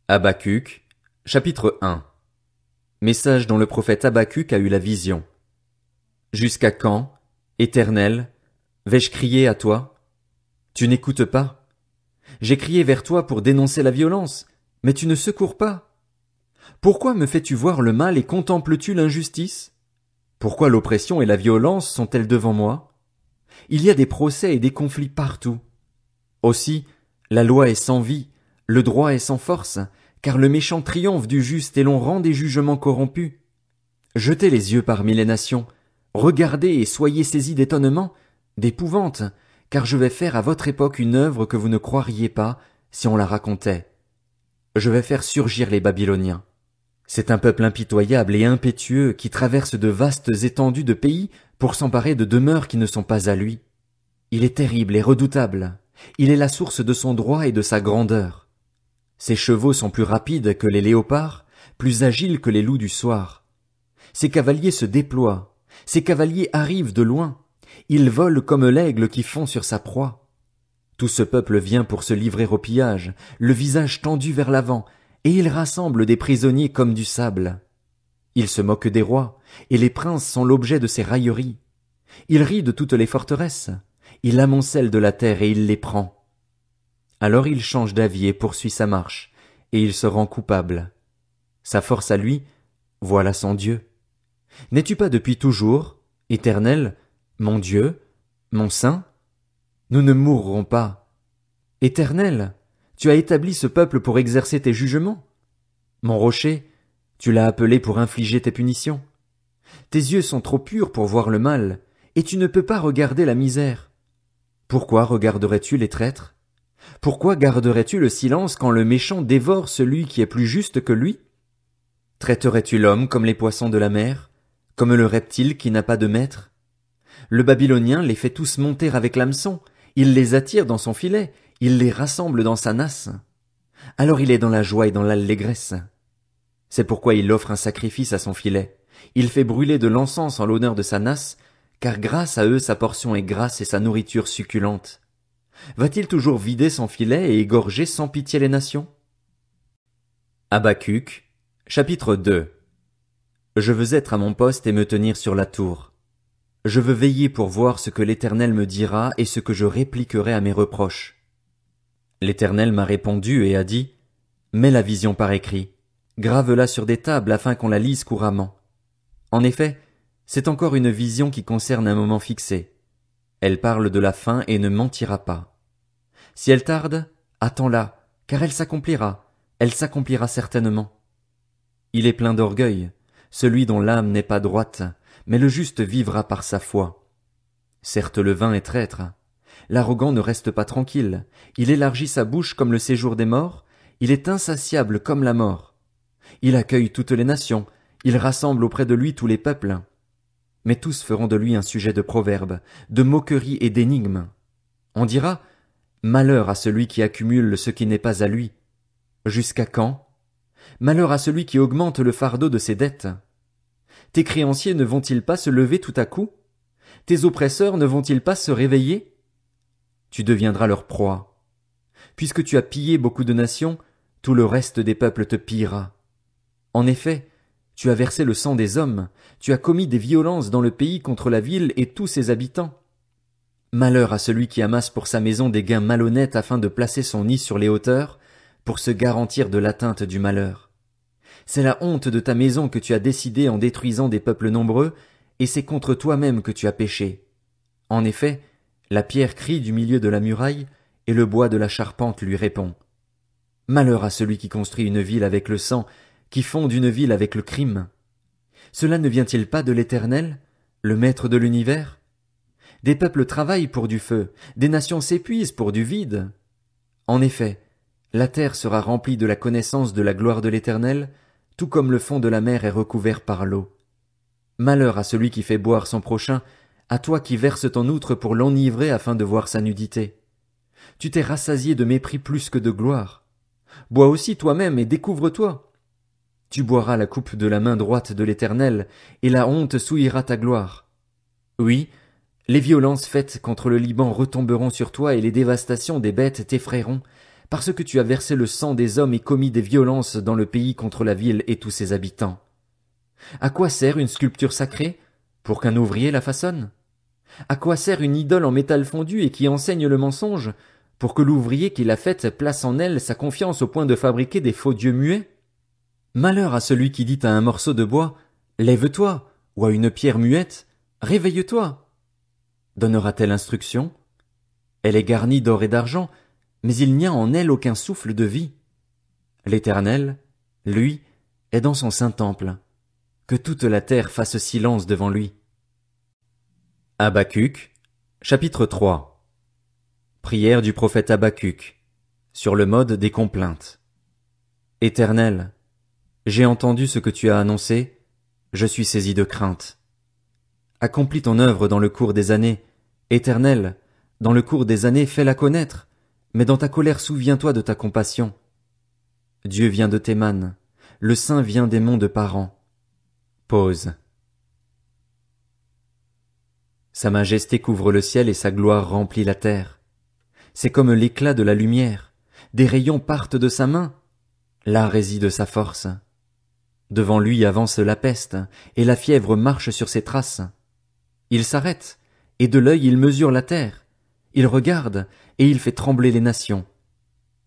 Habacuc, chapitre 1. Message dont le prophète Habacuc a eu la vision. Jusqu'à quand, Éternel, vais-je crier à toi? Tu n'écoutes pas. J'ai crié vers toi pour dénoncer la violence, mais tu ne secours pas. Pourquoi me fais-tu voir le mal et contemples-tu l'injustice? Pourquoi l'oppression et la violence sont-elles devant moi? Il y a des procès et des conflits partout. Aussi, la loi est sans vie, le droit est sans force, car le méchant triomphe du juste et l'on rend des jugements corrompus. Jetez les yeux parmi les nations, regardez et soyez saisis d'étonnement, d'épouvante, car je vais faire à votre époque une œuvre que vous ne croiriez pas si on la racontait. Je vais faire surgir les Babyloniens. C'est un peuple impitoyable et impétueux qui traverse de vastes étendues de pays pour s'emparer de demeures qui ne sont pas à lui. Il est terrible et redoutable. Il est la source de son droit et de sa grandeur. Ses chevaux sont plus rapides que les léopards, plus agiles que les loups du soir. Ses cavaliers se déploient, ses cavaliers arrivent de loin. Ils volent comme l'aigle qui fond sur sa proie. Tout ce peuple vient pour se livrer au pillage, le visage tendu vers l'avant, et il rassemble des prisonniers comme du sable. Il se moque des rois, et les princes sont l'objet de ses railleries. Il rit de toutes les forteresses. Il amoncelle de la terre et il les prend. Alors il change d'avis et poursuit sa marche, et il se rend coupable. Sa force à lui, voilà son Dieu. N'es-tu pas depuis toujours, Éternel, mon Dieu, mon Saint? Nous ne mourrons pas. Éternel, tu as établi ce peuple pour exercer tes jugements. Mon rocher, tu l'as appelé pour infliger tes punitions. Tes yeux sont trop purs pour voir le mal, et tu ne peux pas regarder la misère. Pourquoi regarderais-tu les traîtres? Pourquoi garderais-tu le silence quand le méchant dévore celui qui est plus juste que lui? Traiterais-tu l'homme comme les poissons de la mer, comme le reptile qui n'a pas de maître? Le Babylonien les fait tous monter avec l'hameçon, il les attire dans son filet, il les rassemble dans sa nasse. Alors il est dans la joie et dans l'allégresse. C'est pourquoi il offre un sacrifice à son filet. Il fait brûler de l'encens en l'honneur de sa nasse, car grâce à eux sa portion est grasse et sa nourriture succulente. Va-t-il toujours vider son filet et égorger sans pitié les nations? Habacuc, chapitre 2. Je veux être à mon poste et me tenir sur la tour. Je veux veiller pour voir ce que l'Éternel me dira et ce que je répliquerai à mes reproches. L'Éternel m'a répondu et a dit, mets la vision par écrit, grave-la sur des tables afin qu'on la lise couramment. En effet, c'est encore une vision qui concerne un moment fixé. Elle parle de la fin et ne mentira pas. Si elle tarde, attends-la, car elle s'accomplira certainement. Il est plein d'orgueil, celui dont l'âme n'est pas droite, mais le juste vivra par sa foi. Certes le vain est traître. L'arrogant ne reste pas tranquille, il élargit sa bouche comme le séjour des morts, il est insatiable comme la mort. Il accueille toutes les nations, il rassemble auprès de lui tous les peuples. Mais tous feront de lui un sujet de proverbes, de moqueries et d'énigmes. On dira, malheur à celui qui accumule ce qui n'est pas à lui. Jusqu'à quand? Malheur à celui qui augmente le fardeau de ses dettes. Tes créanciers ne vont-ils pas se lever tout à coup? Tes oppresseurs ne vont-ils pas se réveiller? Tu deviendras leur proie. Puisque tu as pillé beaucoup de nations, tout le reste des peuples te pillera. En effet, tu as versé le sang des hommes, tu as commis des violences dans le pays contre la ville et tous ses habitants. Malheur à celui qui amasse pour sa maison des gains malhonnêtes afin de placer son nid sur les hauteurs, pour se garantir de l'atteinte du malheur. C'est la honte de ta maison que tu as décidée en détruisant des peuples nombreux, et c'est contre toi-même que tu as péché. En effet, la pierre crie du milieu de la muraille, et le bois de la charpente lui répond. Malheur à celui qui construit une ville avec le sang, qui fonde une ville avec le crime. Cela ne vient-il pas de l'Éternel, le Maître de l'univers? Des peuples travaillent pour du feu, des nations s'épuisent pour du vide. En effet, la terre sera remplie de la connaissance de la gloire de l'Éternel, tout comme le fond de la mer est recouvert par l'eau. Malheur à celui qui fait boire son prochain, à toi qui verses ton outre pour l'enivrer afin de voir sa nudité. Tu t'es rassasié de mépris plus que de gloire. Bois aussi toi-même et découvre-toi. Tu boiras la coupe de la main droite de l'Éternel, et la honte souillera ta gloire. Oui, les violences faites contre le Liban retomberont sur toi et les dévastations des bêtes t'effrayeront, parce que tu as versé le sang des hommes et commis des violences dans le pays contre la ville et tous ses habitants. À quoi sert une sculpture sacrée? Pour qu'un ouvrier la façonne? À quoi sert une idole en métal fondu et qui enseigne le mensonge? Pour que l'ouvrier qui l'a faite place en elle sa confiance au point de fabriquer des faux dieux muets? Malheur à celui qui dit à un morceau de bois, lève-toi, ou à une pierre muette, réveille-toi. Donnera-t-elle instruction? Elle est garnie d'or et d'argent, mais il n'y a en elle aucun souffle de vie. L'Éternel, lui, est dans son saint temple. Que toute la terre fasse silence devant lui. Habacuc, chapitre 3. Prière du prophète Habacuc, sur le mode des complaintes. Éternel, j'ai entendu ce que tu as annoncé, je suis saisi de crainte. Accomplis ton œuvre dans le cours des années, Éternel, dans le cours des années fais-la connaître, mais dans ta colère souviens-toi de ta compassion. Dieu vient de Théman, le Saint vient des monts de Paran. Pause. Sa majesté couvre le ciel et sa gloire remplit la terre. C'est comme l'éclat de la lumière, des rayons partent de sa main, là réside sa force. Devant lui avance la peste, et la fièvre marche sur ses traces. Il s'arrête, et de l'œil il mesure la terre. Il regarde, et il fait trembler les nations.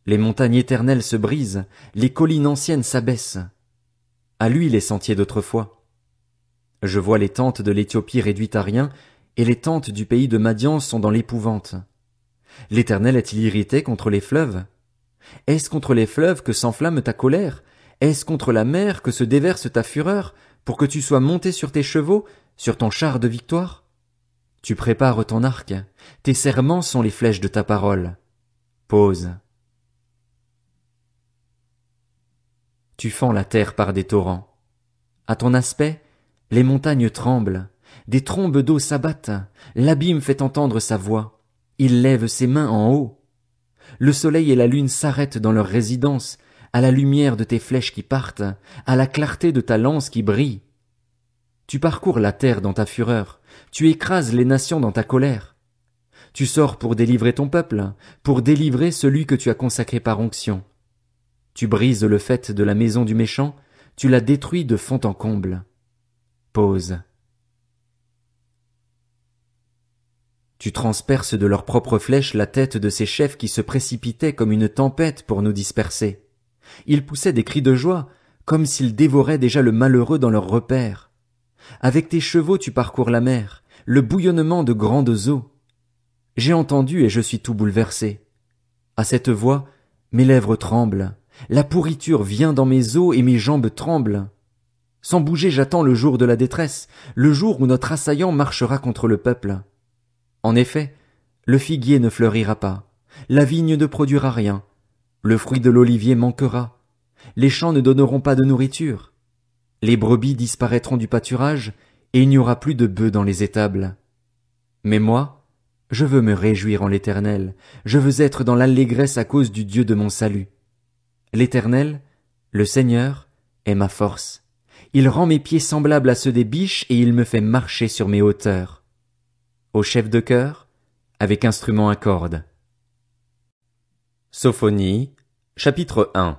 Les montagnes éternelles se brisent, les collines anciennes s'abaissent. À lui les sentiers d'autrefois. Je vois les tentes de l'Éthiopie réduites à rien, et les tentes du pays de Madian sont dans l'épouvante. L'Éternel est-il irrité contre les fleuves? Est-ce contre les fleuves que s'enflamme ta colère? Est-ce contre la mer que se déverse ta fureur, pour que tu sois monté sur tes chevaux, sur ton char de victoire? Tu prépares ton arc, tes serments sont les flèches de ta parole. Pause. Tu fends la terre par des torrents. À ton aspect, les montagnes tremblent, des trombes d'eau s'abattent, l'abîme fait entendre sa voix, il lève ses mains en haut. Le soleil et la lune s'arrêtent dans leur résidence, à la lumière de tes flèches qui partent, à la clarté de ta lance qui brille. Tu parcours la terre dans ta fureur, tu écrases les nations dans ta colère. Tu sors pour délivrer ton peuple, pour délivrer celui que tu as consacré par onction. Tu brises le faîte de la maison du méchant, tu la détruis de fond en comble. Pause. Tu transperces de leurs propres flèches la tête de ces chefs qui se précipitaient comme une tempête pour nous disperser. Ils poussaient des cris de joie, comme s'ils dévoraient déjà le malheureux dans leurs repères. Avec tes chevaux tu parcours la mer, le bouillonnement de grandes eaux. J'ai entendu et je suis tout bouleversé. À cette voix, mes lèvres tremblent, la pourriture vient dans mes os et mes jambes tremblent. Sans bouger j'attends le jour de la détresse, le jour où notre assaillant marchera contre le peuple. En effet, le figuier ne fleurira pas, la vigne ne produira rien, le fruit de l'olivier manquera, les champs ne donneront pas de nourriture, les brebis disparaîtront du pâturage, et il n'y aura plus de bœufs dans les étables. Mais moi, je veux me réjouir en l'Éternel, je veux être dans l'allégresse à cause du Dieu de mon salut. L'Éternel, le Seigneur, est ma force. Il rend mes pieds semblables à ceux des biches et il me fait marcher sur mes hauteurs. Au chef de chœur, avec instrument à cordes. Sophonie, chapitre 1.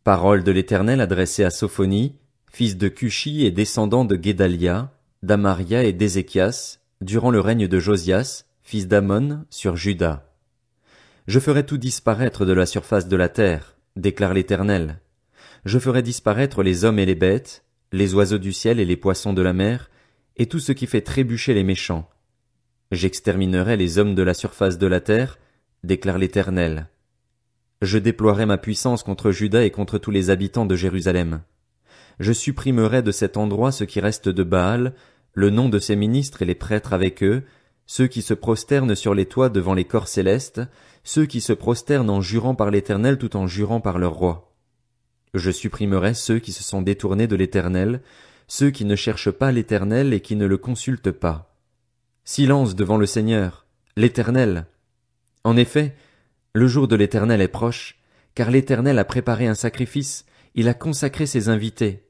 Parole de l'Éternel adressée à Sophonie, fils de Cushi et descendant de Guédalia, d'Amaria et d'Ézéchias, durant le règne de Josias, fils d'Amon, sur Juda. Je ferai tout disparaître de la surface de la terre, déclare l'Éternel. Je ferai disparaître les hommes et les bêtes, les oiseaux du ciel et les poissons de la mer, et tout ce qui fait trébucher les méchants. J'exterminerai les hommes de la surface de la terre, déclare l'Éternel. Je déploierai ma puissance contre Juda et contre tous les habitants de Jérusalem. Je supprimerai de cet endroit ce qui reste de Baal, le nom de ses ministres et les prêtres avec eux, ceux qui se prosternent sur les toits devant les corps célestes, ceux qui se prosternent en jurant par l'Éternel tout en jurant par leur roi. Je supprimerai ceux qui se sont détournés de l'Éternel, ceux qui ne cherchent pas l'Éternel et qui ne le consultent pas. Silence devant le Seigneur, l'Éternel. En effet, le jour de l'Éternel est proche, car l'Éternel a préparé un sacrifice, il a consacré ses invités.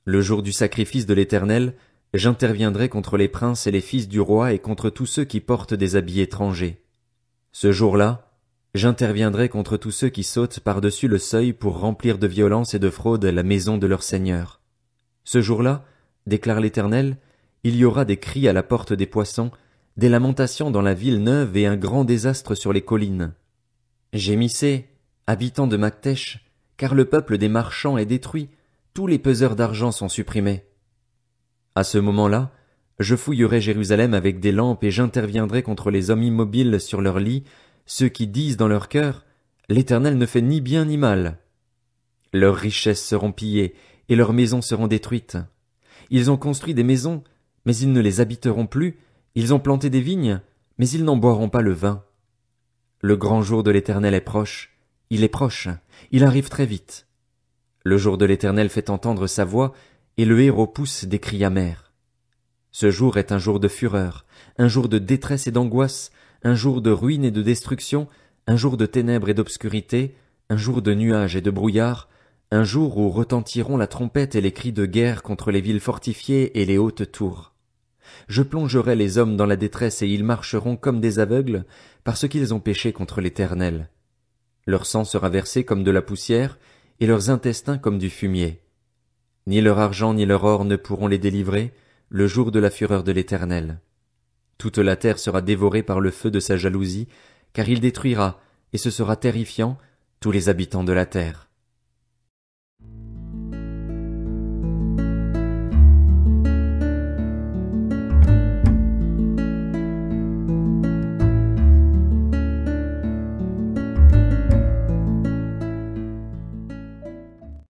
Le jour du sacrifice de l'Éternel, j'interviendrai contre les princes et les fils du roi et contre tous ceux qui portent des habits étrangers. Ce jour-là, J'interviendrai contre tous ceux qui sautent par-dessus le seuil pour remplir de violence et de fraude la maison de leur Seigneur. Ce jour-là, déclare l'Éternel, il y aura des cris à la porte des poissons, des lamentations dans la ville neuve et un grand désastre sur les collines. Gémissez, habitants de Maktesh, car le peuple des marchands est détruit, tous les peseurs d'argent sont supprimés. À ce moment-là, je fouillerai Jérusalem avec des lampes et j'interviendrai contre les hommes immobiles sur leurs lits, ceux qui disent dans leur cœur, l'Éternel ne fait ni bien ni mal. Leurs richesses seront pillées et leurs maisons seront détruites. Ils ont construit des maisons, mais ils ne les habiteront plus, ils ont planté des vignes, mais ils n'en boiront pas le vin. Le grand jour de l'Éternel est proche, il arrive très vite. Le jour de l'Éternel fait entendre sa voix, et le héros pousse des cris amers. Ce jour est un jour de fureur, un jour de détresse et d'angoisse, un jour de ruine et de destruction, un jour de ténèbres et d'obscurité, un jour de nuages et de brouillard, un jour où retentiront la trompette et les cris de guerre contre les villes fortifiées et les hautes tours. Je plongerai les hommes dans la détresse et ils marcheront comme des aveugles, parce qu'ils ont péché contre l'Éternel. Leur sang sera versé comme de la poussière, et leurs intestins comme du fumier. Ni leur argent ni leur or ne pourront les délivrer, le jour de la fureur de l'Éternel. Toute la terre sera dévorée par le feu de sa jalousie, car il détruira, et ce sera terrifiant, tous les habitants de la terre.